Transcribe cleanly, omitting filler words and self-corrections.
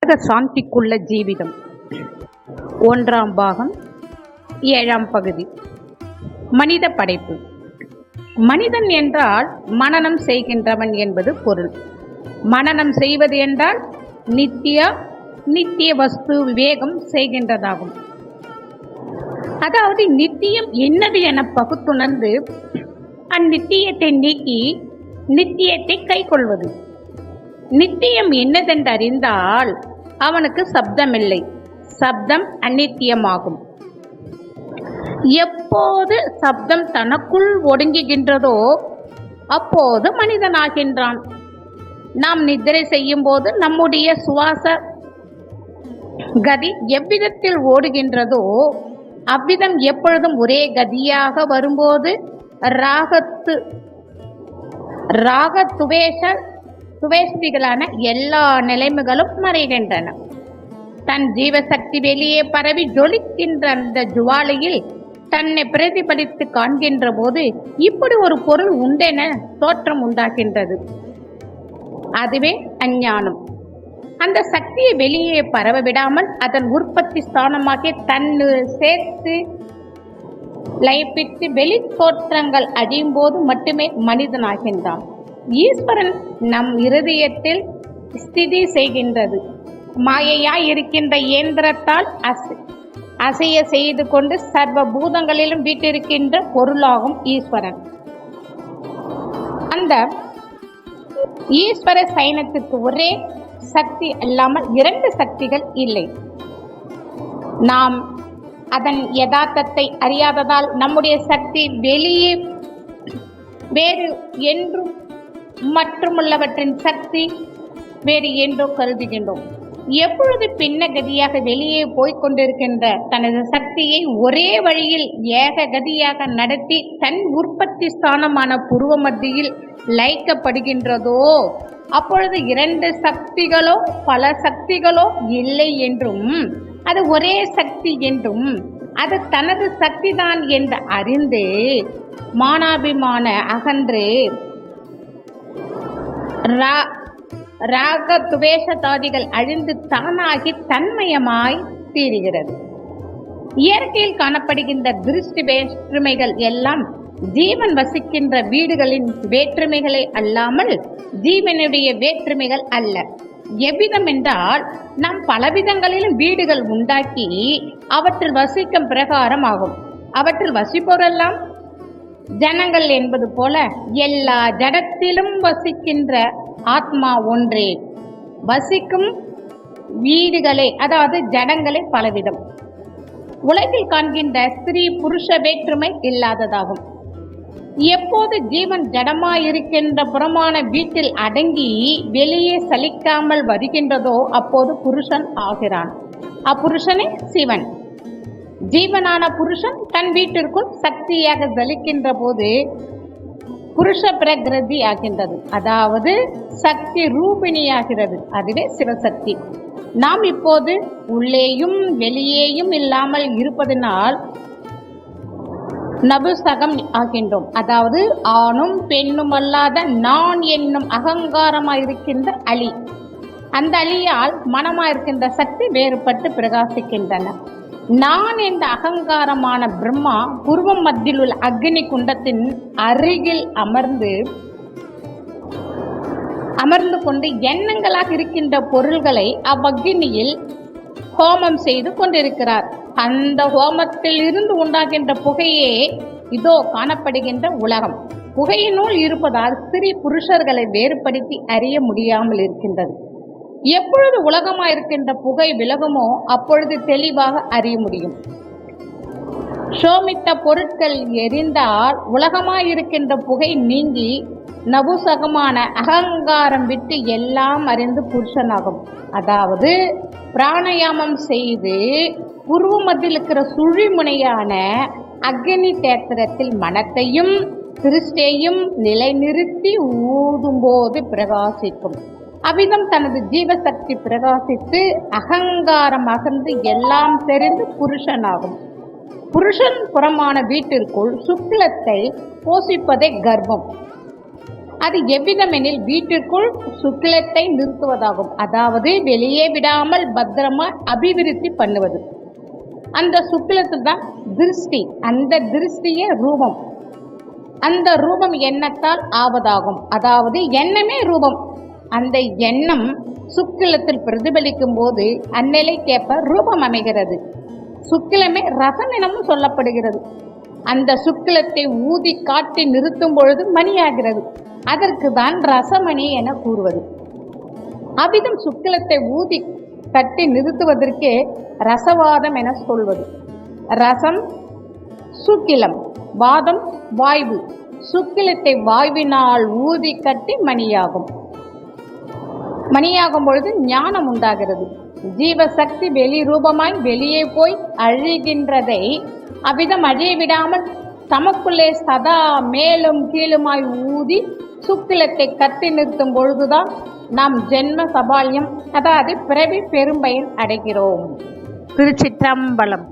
சாந்திக்குள்ள ஜீவிதம் 1ஆம் பாகம் 7ஆம் பகுதி. மனித படைப்பு. மனிதன் என்றால் மனனம் செய்கின்றவன் என்பது பொருள். மனனம் செய்வது என்றால் நித்திய வஸ்து விவேகம் செய்கின்றதாகும். அதாவது நித்தியம் என்னது என பகுத்துணர்ந்து அந்நித்தியத்தை நீக்கி நித்தியத்தை கை கொள்வது. நித்தியம் என்னதென்று அறிந்தால் அவனுக்கு சப்தமில்லை, சப்தம் அநித்தியமாகும். எப்போது சப்தம் தனக்குள் ஒடுங்குகின்றதோ அப்போது மனிதனாகின்றான். நாம் நித்திரை செய்யும் போது நம்முடைய சுவாச கதி எவ்விதத்தில் ஓடுகின்றதோ அவ்விதம் எப்பொழுதும் ஒரே கதியாக வரும்போது துவேஷ்டிகளான எல்லா நிலைமைகளும் மறைகின்றன. தன் ஜீவசக்தி வெளியே பரவி ஜொலிக்கின்ற அந்த ஜுவாலையில் தன்னை பிரதிபலித்து காண்கின்ற போது இப்படி ஒரு பொருள் உண்டென தோற்றம் உண்டாகின்றது. அதுவே அஞ்ஞானம். அந்த சக்தியை வெளியே பரவ விடாமல் அதன் உற்பத்தி ஸ்தானமாக தன்னை சேர்த்து லயிப்பித்து வெளி தோற்றங்கள் அழியும் போது மட்டுமே மனிதனாகின்றான். ஈஸ்வரன் நம் இருதயத்தில் ஸ்திதி செய்கின்றது. மாயையாய் இருக்கின்ற இயந்திரத்தால் அசைய செய்து கொண்டு சர்வ பூதங்களிலும் வீட்டிருக்கின்ற பொருளாகும் ஈஸ்வரன். அந்த ஈஸ்வர சைனத்துக்கு ஒரே சக்தி அல்லாமல் 2 சக்திகள் இல்லை. நாம் அதன் யதார்த்தத்தை அறியாததால் நம்முடைய சக்தி வெளியே வேறு என்றும் மற்றுமுள்ளவற்றின் சக்தி வேறு என்றோ கருதுகின்றோம். எப்பொழுது பின்ன கதியாக வெளியே போய்கொண்டிருக்கின்ற தனது சக்தியை ஒரே வழியில் ஏக கதியாக நடத்தி தன் உற்பத்தி ஸ்தானமான புருவ மத்தியில் லயிக்கப்படுகின்றதோ அப்பொழுது 2 சக்திகளோ பல சக்திகளோ இல்லை என்றும் அது ஒரே சக்தி என்றும் அது தனது சக்தி தான் என்று அறிந்து மானாபிமான அகன்று ராக துவேஷதாதிகள் அழிந்து தானாகி தன்மயமாய் தீருகிறது. இயற்கையில் காணப்படுகின்ற திருஷ்டி வேற்றுமைகள் எல்லாம் ஜீவன் வசிக்கின்ற வீடுகளின் வேற்றுமைகளை அல்லாமல் ஜீவனுடைய வேற்றுமைகள் அல்ல. எவ்விதம் என்றால் நாம் பலவிதங்களிலும் வீடுகள் உண்டாக்கி அவற்றில் வசிக்கும் பிரகாரம் ஆகும். அவற்றில் வசிப்போரெல்லாம் ஜனங்கள் என்பது போல எல்லா ஜடத்திலும் வசிக்கின்ற ஆத்மா ஒன்றே. வசிக்கும் வீடுகளே அதாவது ஜடங்களே பலவிதம். உலகில் காண்கின்ற ஸ்திரீ புருஷ வேற்றுமை இல்லாததாகும். எப்போது ஜீவன் ஜடமாயிருக்கின்ற புறமான வீட்டில் அடங்கி வெளியே சலிக்காமல் வருகின்றதோ அப்போது புருஷன் ஆகிறான். அப்புருஷனே சிவன். ஜீவனான புருஷன் தன் வீட்டிற்குள் சக்தியாக ஜலிக்கின்ற போது புருஷ பிரகிருதி ஆகின்றது, அதாவது சக்தி ரூபிணியாகிறது. அதுவே சிவசக்தி. நாம் இப்போது உள்ளேயும் வெளியேயும் இல்லாமல் இருப்பதனால் நபுசகம் ஆகின்றோம். அதாவது ஆணும் பெண்ணும் அல்லாத நான் என்னும் அகங்காரமாயிருக்கின்ற அலி. அந்த அலியால் மனமாயிருக்கின்ற சக்தி வேறுபட்டு பிரகாசிக்கின்றன. நான் என்ற அகங்காரமான பிரம்மா பூர்வம் மத்தியில் உள்ள அக்னி குண்டத்தின் அருகில் அமர்ந்து கொண்டு எண்ணங்களாக இருக்கின்ற பொருள்களை அவ்வக்னியில் ஹோமம் செய்து கொண்டிருக்கிறார். அந்த ஹோமத்தில் இருந்து உண்டாகின்ற புகையே இதோ காணப்படுகின்ற உலகம். புகையினுள் இருப்பதால் ஸ்திரீ புருஷர்களை வேறுபடுத்தி அறிய முடியாமல் இருக்கின்றது. எப்பொழுது உலகமாயிருக்கின்ற புகை விலகுமோ அப்பொழுது தெளிவாக அறிய முடியும். சோமித்த பொருட்கள் எரிந்தால் உலகமாயிருக்கின்ற புகை நீங்கி நபுசகமான அகங்காரம் விட்டு எல்லாம் அறிந்து புருஷனாகும். அதாவது பிராணாயாமம் செய்து புருவ மத்தியில் இருக்கிற சுழிமுனையான அக்னி தேத்திரத்தில் மனத்தையும் திருஷ்டையும் நிலைநிறுத்தி ஊதும்போது பிரகாசிக்கும். அவ்விதம் தனது ஜீவசக்தி பிரகாசித்து அகங்காரம் அகன்று எல்லாம் தெரிந்து புருஷனாகும். புருஷன் புறமான வீட்டிற்குள் சுக்லத்தை போஷிப்பதே கர்ப்பம். அது எவ்விதமெனில் வீட்டிற்குள் சுக்கிலத்தை நிறுத்துவதாகும். அதாவது வெளியே விடாமல் பத்திரமா அபிவிருத்தி பண்ணுவது. அந்த சுக்கிலத்து தான் திருஷ்டி. அந்த திருஷ்டியே ரூபம். அந்த ரூபம் எண்ணத்தால் ஆவதாகும். அதாவது எண்ணமே ரூபம். அந்த எண்ணம் சுக்கிலத்தில் பிரதிபலிக்கும் போது அந்நிலைக்கேற்ப ரூபம் அமைகிறது. சுக்கிலமே ரசம் எனவும் சொல்லப்படுகிறது. அந்த சுக்கிலத்தை ஊதி காட்டி நிறுத்தும் பொழுது மணியாகிறது. அதற்கு தான் ரசமணி என கூறுவது. அவ்விதம் சுக்கிலத்தை ஊதி கட்டி நிறுத்துவதற்கே ரசவாதம் என சொல்வது. ரசம் சுக்கிலம், வாதம் வாய்வு. சுக்கிலத்தை வாய்வினால் ஊதி கட்டி மணியாகும். மணியாகும் பொழுது ஞானம் உண்டாகிறது. ஜீவசக்தி வெளிரூபமாய் வெளியே போய் அழிகின்றதை அவ்விதம் அழிய விடாமல் தமக்குள்ளே சதா மேலும் கீழுமாய் ஊதி சுக்கிலத்தை கட்டி நிறுத்தும் பொழுதுதான் நாம் ஜென்ம சபால்யம், அதாவது பிறவி பெரும்பயன் அடைகிறோம். திருச்சிற்றம்பலம்.